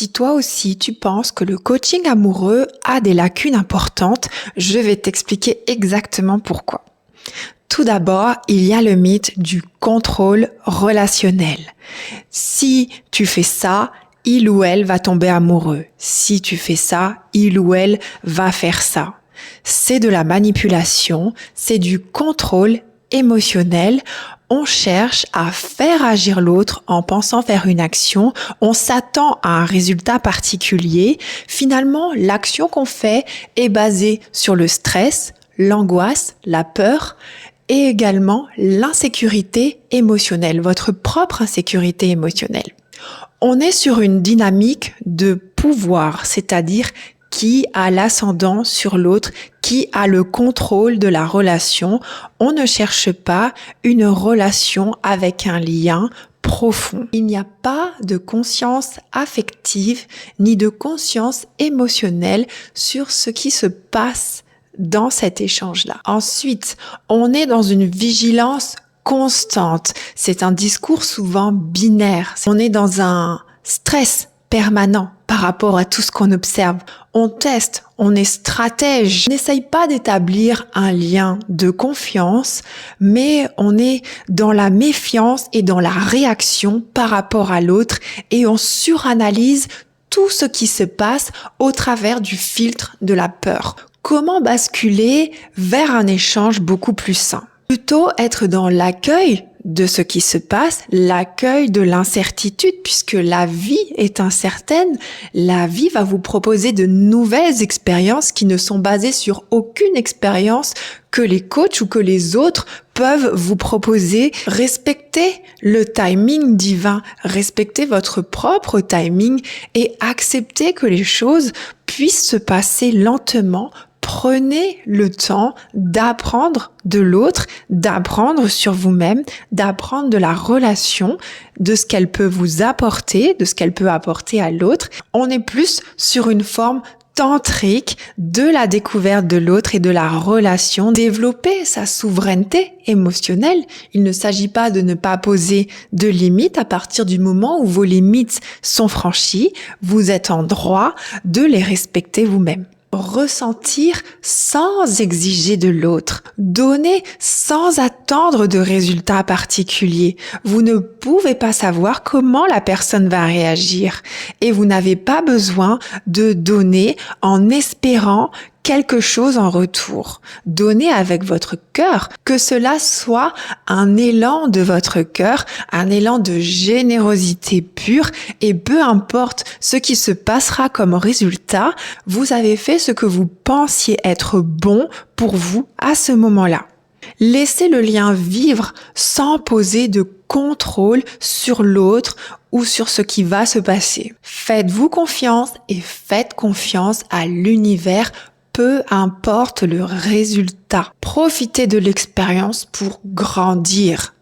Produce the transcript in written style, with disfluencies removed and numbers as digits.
Si toi aussi tu penses que le coaching amoureux a des lacunes importantes, je vais t'expliquer exactement pourquoi. Tout d'abord, il y a le mythe du contrôle relationnel. Si tu fais ça, il ou elle va tomber amoureux. Si tu fais ça, il ou elle va faire ça. C'est de la manipulation, c'est du contrôle émotionnel. On cherche à faire agir l'autre en pensant faire une action. On s'attend à un résultat particulier. Finalement, l'action qu'on fait est basée sur le stress, l'angoisse, la peur et également l'insécurité émotionnelle, votre propre insécurité émotionnelle. On est sur une dynamique de pouvoir, c'est-à-dire qui a l'ascendant sur l'autre, qui a le contrôle de la relation. On ne cherche pas une relation avec un lien profond. Il n'y a pas de conscience affective ni de conscience émotionnelle sur ce qui se passe dans cet échange-là. Ensuite, on est dans une vigilance constante. C'est un discours souvent binaire. On est dans un stress permanent par rapport à tout ce qu'on observe. On teste, on est stratège. On n'essaye pas d'établir un lien de confiance, mais on est dans la méfiance et dans la réaction par rapport à l'autre et on suranalyse tout ce qui se passe au travers du filtre de la peur. Comment basculer vers un échange beaucoup plus sain? Plutôt être dans l'accueil de ce qui se passe, l'accueil de l'incertitude, puisque la vie est incertaine. La vie va vous proposer de nouvelles expériences qui ne sont basées sur aucune expérience que les coachs ou que les autres peuvent vous proposer. Respectez le timing divin, respectez votre propre timing et acceptez que les choses puissent se passer lentement. Prenez le temps d'apprendre de l'autre, d'apprendre sur vous-même, d'apprendre de la relation, de ce qu'elle peut vous apporter, de ce qu'elle peut apporter à l'autre. On est plus sur une forme tantrique de la découverte de l'autre et de la relation. Développer sa souveraineté émotionnelle. Il ne s'agit pas de ne pas poser de limites. À partir du moment où vos limites sont franchies, vous êtes en droit de les respecter vous-même. Ressentir sans exiger de l'autre, donner sans attendre de résultats particuliers. Vous ne pouvez pas savoir comment la personne va réagir et vous n'avez pas besoin de donner en espérant quelque chose en retour. Donnez avec votre cœur, que cela soit un élan de votre cœur, un élan de générosité pure et peu importe ce qui se passera comme résultat, vous avez fait ce que vous pensiez être bon pour vous à ce moment-là. Laissez le lien vivre sans poser de contrôle sur l'autre ou sur ce qui va se passer. Faites-vous confiance et faites confiance à l'univers. Peu importe le résultat. Profitez de l'expérience pour grandir.